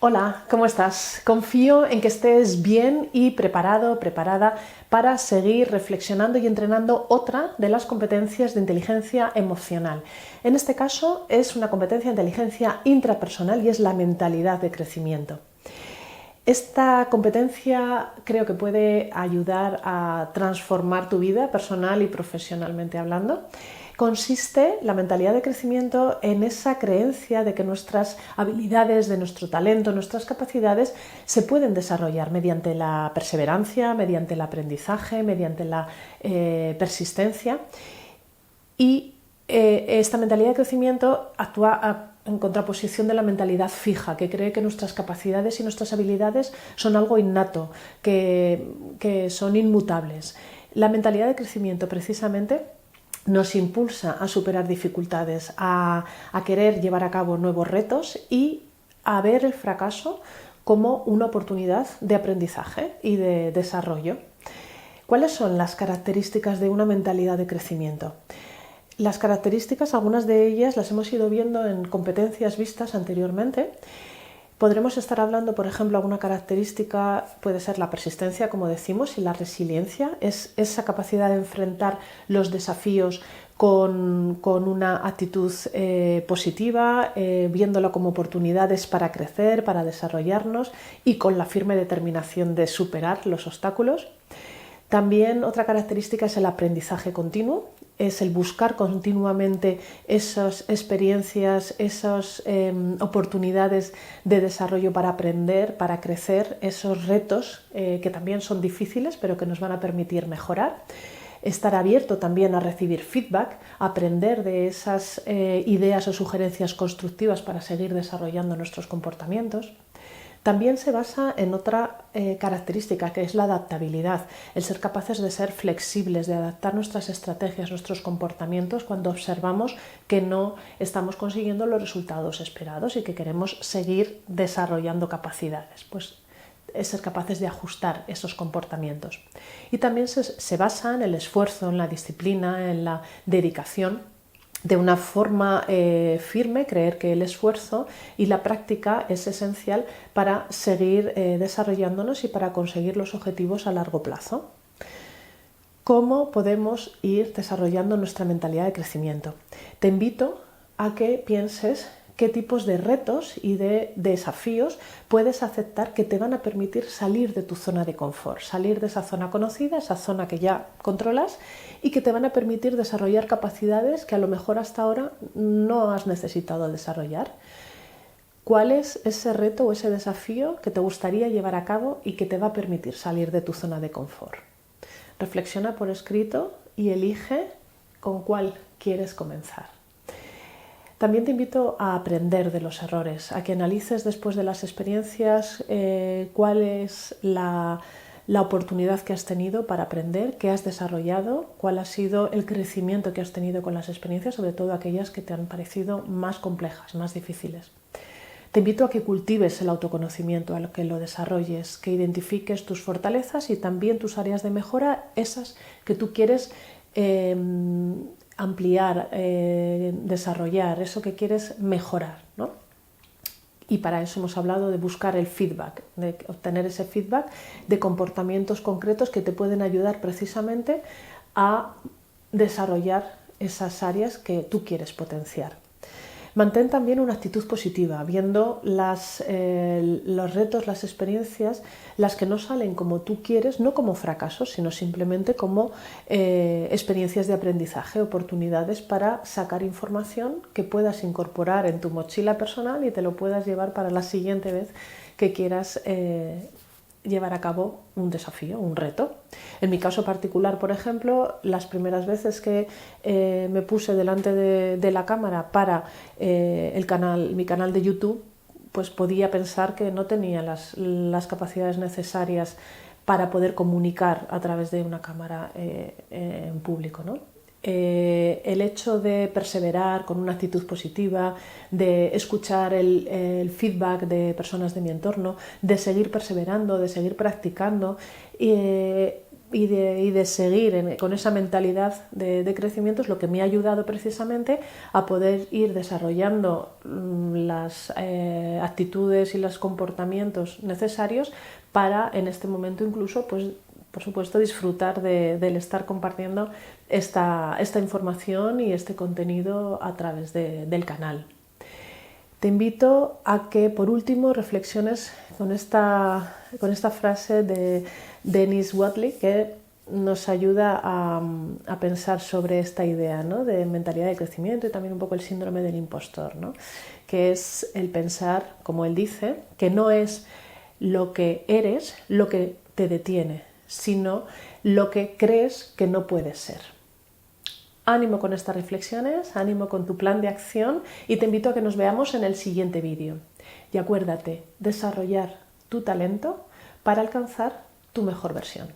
Hola, ¿cómo estás? Confío en que estés bien y preparado, preparada para seguir reflexionando y entrenando otra de las competencias de inteligencia emocional. En este caso es una competencia de inteligencia intrapersonal y es la mentalidad de crecimiento. Esta competencia creo que puede ayudar a transformar tu vida personal y profesionalmente hablando. Consiste la mentalidad de crecimiento en esa creencia de que nuestras habilidades, de nuestro talento, nuestras capacidades se pueden desarrollar mediante la perseverancia, mediante el aprendizaje, mediante la persistencia. Y esta mentalidad de crecimiento actúa en contraposición de la mentalidad fija, que cree que nuestras capacidades y nuestras habilidades son algo innato, que son inmutables. La mentalidad de crecimiento precisamente nos impulsa a superar dificultades, a querer llevar a cabo nuevos retos y a ver el fracaso como una oportunidad de aprendizaje y de desarrollo. ¿Cuáles son las características de una mentalidad de crecimiento? Las características, algunas de ellas las hemos ido viendo en competencias vistas anteriormente. Podremos estar hablando, por ejemplo, alguna característica puede ser la persistencia, como decimos, y la resiliencia, es esa capacidad de enfrentar los desafíos con una actitud positiva, viéndolo como oportunidades para crecer, para desarrollarnos y con la firme determinación de superar los obstáculos. También otra característica es el aprendizaje continuo, es el buscar continuamente esas experiencias, esas oportunidades de desarrollo para aprender, para crecer, esos retos que también son difíciles pero que nos van a permitir mejorar. Estar abierto también a recibir feedback, aprender de esas ideas o sugerencias constructivas para seguir desarrollando nuestros comportamientos. También se basa en otra característica, que es la adaptabilidad, el ser capaces de ser flexibles, de adaptar nuestras estrategias, nuestros comportamientos cuando observamos que no estamos consiguiendo los resultados esperados y que queremos seguir desarrollando capacidades. Pues es ser capaces de ajustar esos comportamientos. Y también se basa en el esfuerzo, en la disciplina, en la dedicación, de una forma firme, creer que el esfuerzo y la práctica es esencial para seguir desarrollándonos y para conseguir los objetivos a largo plazo. ¿Cómo podemos ir desarrollando nuestra mentalidad de crecimiento? Te invito a que pienses qué tipos de retos y de desafíos puedes aceptar que te van a permitir salir de tu zona de confort, salir de esa zona conocida, esa zona que ya controlas y que te van a permitir desarrollar capacidades que a lo mejor hasta ahora no has necesitado desarrollar. ¿Cuál es ese reto o ese desafío que te gustaría llevar a cabo y que te va a permitir salir de tu zona de confort? Reflexiona por escrito y elige con cuál quieres comenzar. También te invito a aprender de los errores, a que analices después de las experiencias cuál es la oportunidad que has tenido para aprender, qué has desarrollado, cuál ha sido el crecimiento que has tenido con las experiencias, sobre todo aquellas que te han parecido más complejas, más difíciles. Te invito a que cultives el autoconocimiento, a que lo desarrolles, que identifiques tus fortalezas y también tus áreas de mejora, esas que tú quieres ampliar, desarrollar, eso que quieres mejorar, ¿no? Y para eso hemos hablado de buscar el feedback, de obtener ese feedback de comportamientos concretos que te pueden ayudar precisamente a desarrollar esas áreas que tú quieres potenciar. Mantén también una actitud positiva, viendo los retos, las experiencias, las que no salen como tú quieres, no como fracasos, sino simplemente como experiencias de aprendizaje, oportunidades para sacar información que puedas incorporar en tu mochila personal y te lo puedas llevar para la siguiente vez que quieras llevar a cabo un desafío, un reto. En mi caso particular, por ejemplo, las primeras veces que me puse delante de la cámara para mi canal de YouTube, pues podía pensar que no tenía las capacidades necesarias para poder comunicar a través de una cámara en público, ¿no? El hecho de perseverar con una actitud positiva, de escuchar el feedback de personas de mi entorno, de seguir perseverando, de seguir practicando, y de seguir con esa mentalidad de crecimiento es lo que me ha ayudado precisamente a poder ir desarrollando las actitudes y los comportamientos necesarios para en este momento incluso, pues, por supuesto, disfrutar del estar compartiendo esta información y este contenido a través del canal. Te invito a que, por último, reflexiones con esta frase de Dennis Waitley, que nos ayuda a pensar sobre esta idea, ¿no?, de mentalidad de crecimiento y también un poco el síndrome del impostor, ¿no?, que es el pensar, como él dice, que no es lo que eres lo que te detiene, sino lo que crees que no puedes ser. Ánimo con estas reflexiones, ánimo con tu plan de acción y te invito a que nos veamos en el siguiente vídeo. Y acuérdate, desarrollar tu talento para alcanzar tu mejor versión.